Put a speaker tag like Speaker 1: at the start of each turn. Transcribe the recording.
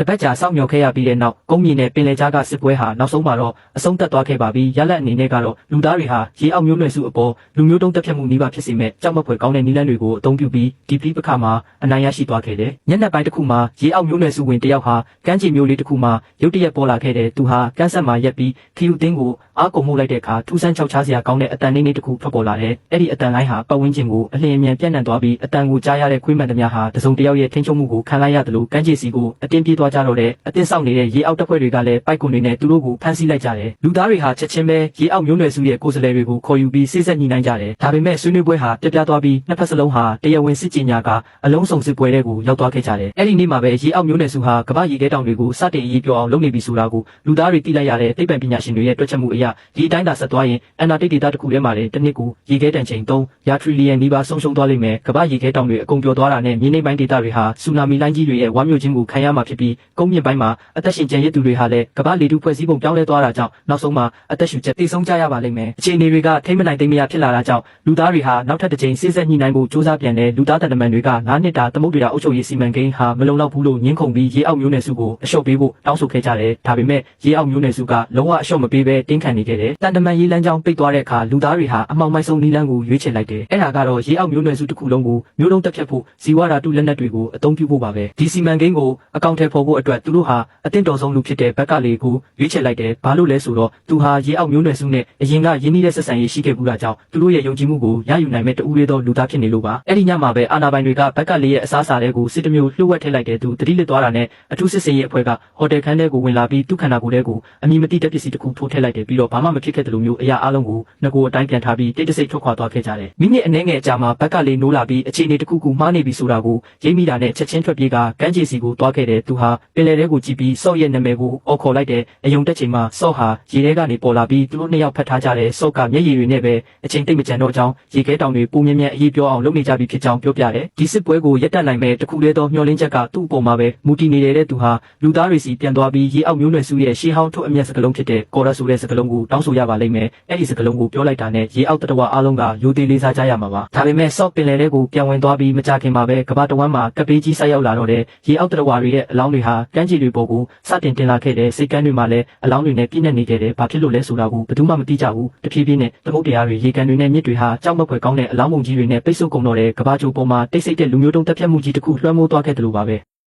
Speaker 1: တပတ်ကြာစောင့်မျှော်ခဲ့ရပြီးတဲ့နောက်ကုန်းမြေနဲ့ပင်လယ်ကြားကစစ်ပွဲဟာနောက်ဆုံးမှာတော့အဆုံးသတ်သွားခဲ့ပါပြီရလဒ်အနေနဲ့ကတော့လူသားတွေဟာရေအောက်မျိုးနွယ်စုအပေါ်လူမျိုးတုံးတက်ဖြတ်မှုနှိပါဖြစ်စေမဲ့ကြောက်မက်ဖွယ်ကောင်းတဲ့နည်းလမ်းတွေကိုအသုံးပြုပြီးဒီပဋိပက္ခမှာအနိုင်ရရှိသွားခဲ့တယ်ညနေပိုင်းတစ်ခုမှာရေအောက်မျိုးနွယ်စုဝင်တယောက်ဟာကမ်းခြေမျိုးလေးတစ်ခုမှာရုတ်တရက်ပေါ်လာခဲ့တဲ့သူဟာကမ်းဆက်မှာရက်ပြီးခီယူတင်းကိုအားကုန်မှုလိုက်တဲ့အခါထူးဆန်းချောက်ချားစရာကောင်းတဲ့အတန်လေးတစ်ခုထွက်ပေါ်လာတယ်အဲ့ဒီအတန်လိုင်းဟာပတ်ဝန်းကျင်ကိုအလျင်အမြန်ပြန့်နှံ့သွားပြီးအတန်ကိုကြားရတဲ့ခွေးမှန်သမျှဟာတစုံတစ်ယောက်ရဲ့ထိန်းချုပ်မှုကိုခံလိုက်ရတယ်လို့ကမ်းခြေစီကိုအတင်းပြေးသွားကြတော့တဲ့အတင်းဆောက်နေတဲ့ရေအောက်တပ်ဖွဲ့တွေကလည်းပိုက်ကွန်တွေနဲ့သူတို့ကိုဖမ်းဆီးလိုက်ကြတယ်လူသားတွေဟာချက်ချင်းပဲရေအောက်မျိုးနွယ်စုရဲ့ကိုယ်စားလှယ်တွေကိုခေါ်ယူပြီးစိစက်ညှိနှိုင်းကြတယ်ဒါပေမဲ့ဆွေးနွေးပွဲဟာပြပြသွားပြီးနှစ်ဖက်စလုံးဟာတရားဝင်စစ်ကြေညာကအလုံးစုံစစ်ပွဲတွေကိုရောက်သွားခဲ့ကြတယ်အဲ့ဒီနေ့မှာပဲရေအောက်မျိုးနွယ်စုဟာကမ္ဘာရေခဲတောင်တွေကိုစတင်ရေးပြောအောင်လုပ်နေပြီဆိုတာကိုလူသားတွေသိလိုက်ရတဲ့သိပ္ပံပညာရှင်တွေရဲ့တွက်ချက်မှုအရဒီအတိုင်းသာဆက်သွားရင်အနာတိတ်ဒေသတစ်ခုထဲမှာတစ်နှစ်ကိုရေခဲတန်ချိန်3ရာထရီလီယံနီးပါးဆုံးရှုံးသွားလိမ့်မယ်ကမ္ဘာရေခဲတောင်တွေအကုန်ပျော်သွားတာနဲ့မြေနိမ့်ပိုင်းဒေသတွေဟာဆူနာမီလိုင်းကြီးတွေရဲ့ဝါမျိုးခြင်းကိုခံရမှာဖြစ်ပြီးကုန်းမြင့်ပိုင်းမှာအသက်ရှင်ကျန်ရစ်သူတွေဟာလည်းကမ္ဘာလေထုဖွဲ့စည်းပုံပြောင်းလဲသွားတာကြောင့်နောက်ဆုံးမှာအသက်ရှူချက်တည်ဆုံးကြရပါလိမ့်မယ်အခြေအနေတွေကထိမ့်မနိုင်သိမ့်မရဖြစ်လာတာကြောင့်လူသားတွေဟာနောက်ထပ်တစ်ချိန်စစ်ဆက်ညှိနှိုင်းဖို့စ조사ပြန်တဲ့လူသားတန်တမန်တွေက9နှစ်တာသမုဒ္ဒရာအုပ်ချုပ်ရေးစီမံကိန်းဟာမလုံလောက်ဘူးလို့ညှင်းခုန်ပြီးရေအောက်မျိုးနွယ်စုကိုအလျှော့ပေးဖို့တောင်းဆိုခဲ့ကြတယ်ဒါပေမဲ့ရေအောက်မျိုးနွယ်စုကလုံးဝအလျှော့မပေးဘဲတင်းခံနေခဲ့တယ်တန်တမန်ရေးလမ်းကြောင်းပိတ်သွားတဲ့အခါလူသားတွေဟာအမှောင်မိုက်ဆုံးနည်းလမ်းကိုရွေးချယ်လိုက်တယ်အဲ့ဒါကတော့ရေအောက်မျိုးနွယ်စုတစ်ခုလုံးကိုမျိုးတုံးတက်ဖြတ်ဖို့ဇီဝဓာတုလက်နက်တွေကိုအသုံးပြုဖို့ပါပဲဒီစီမံကိန်းကိုအကောင့်ထဲပေါ်ဖို့အတွက်သူတို့ဟာအသင့်တော်ဆုံးလူဖြစ်တဲ့ဘက်ကလေးကိုရွေးချယ်လိုက်တယ်ဘာလို့လဲဆိုတော့သူဟာရေအောက်မျိုးနွယ်စုနဲ့အရင်ကရင်းနှီးတဲ့ဆက်ဆံရေးရှိခဲ့ဘူးတာကြောင့်သူတို့ရဲ့ယုံကြည်မှုကိုရယူနိုင်မဲ့တူရဲသောလူသားဖြစ်နေလို့ပါအဲ့ဒီညမှာပဲအာနာပိုင်တွေကဘက်ကလေးရဲ့အစားအစာတွေကိုစစ်တမျိုးလှုပ်ဝက်ထည့်လိုက်တယ်သူတတိလစ်သွားတာနဲ့အထူးစစ်စေးရေးအဖွဲ့ကဟိုတယ်ခန်းထဲကိုဝင်လာပြီးသူ့ခန္ဓာကိုယ်ထဲကိုအမည်မသိတဲ့ပစ္စည်းတစ်ခုထိုးထည့်လိုက်တယ်ပြီးတော့ဘာမှမဖြစ်ခဲ့တဲ့လိုမျိုးအရာအလုံးကိုငကိုအတိုင်းပြန်ထားပြီးတိတ်တဆိတ်ထွက်ခွာသွားခဲ့ကြတယ်မိနစ်အနည်းငယ်အကြာမှာဘက်ကလေးနိုးလာပြီးအခြေအနေတစ်ခုခုမှားနေပြီဆိုတာကိုရိပ်မိတာနဲ့ချက်ချင်းထွက်ပြေးကကမ်းခြေစီကိုသွားခဲ့တယ်သူဟာပင်လယ်ထဲကိုကြည့်ပြီးဆော့ရဲ့နာမည်ကိုအော်ခေါ်လိုက်တယ်အယုံတက်ချိန်မှာဆော့ဟာရေထဲကနေပေါ်လာပြီးသူတို့နှစ်ယောက်ဖတ်ထားကြတဲ့ဆော့ကမျက်ရည်တွေနဲ့ပဲအချိန်တိတ်မကြံတော့ကြောင်းရေခဲတောင်တွေပုံမြဲမြဲအေးပြောအောင်လုပ်နေကြပြီဖြစ်ကြောင်းပြောပြတယ်ဒီစစ်ပွဲကိုရပ်တန့်နိုင်မဲ့တခုလေးသောမျှော်လင့်ချက်ကသူ့အပေါ်မှာပဲမူတည်နေတဲ့သူဟာလူသားတွေစီပြန်သွားပြီးရေအောက်မျိုးနွယ်စုရဲ့ရှေးဟောင်းထုတ်အမျက်စကလုံးဖြစ်တဲ့ကော်ရဆိုတဲ့စကလုံးကိုတောင်းဆိုရပါလိမ့်မယ်အဲ့ဒီစကလုံးကိုပြောလိုက်တာနဲ့ရေအောက်တတဝအားလုံးကရိုသေလေးစားကြရမှာပါဒါပေမဲ့ဆော့ပင်လယ်ထဲကိုပြန်ဝင်သွားပြီးမကြခင်မှာပဲကမ္ဘာတဝန်းမှာကပ်ပေးကြီးဆိုက်ရောက်လာတော့တဲ့ရေအောက်တတဝတွေရဲ့အလောင်းတွေဟာကမ်းခြေတွေပေါ်ကိုစတင်တင်လာခဲ့တဲ့စိတ်ကမ်းတွေမှာလည်းအလောင်းတွေနဲ့ပြည့်နေနေခဲ့တယ်ဘာဖြစ်လို့လဲဆိုတာကိုဘယ်သူမှမသိကြဘူးတဖြည်းဖြည်းနဲ့သမုဒ္ဒရာတွေရေကန်တွေနဲ့မြစ်တွေဟာကြောက်မက်ဖွယ်ကောင်းတဲ့အလောင်းပုံကြီးတွေနဲ့ပိတ်ဆို့ကုန်တော့တဲ့ကမ္ဘာကျိုးပေါ်မှာတိတ်ဆိတ်တဲ့လူမျိုးတုံးတက်ဖြတ်မှုကြီးတစ်ခုလွှမ်းမိုးသွားခဲ့တယ်လို့ပါပဲ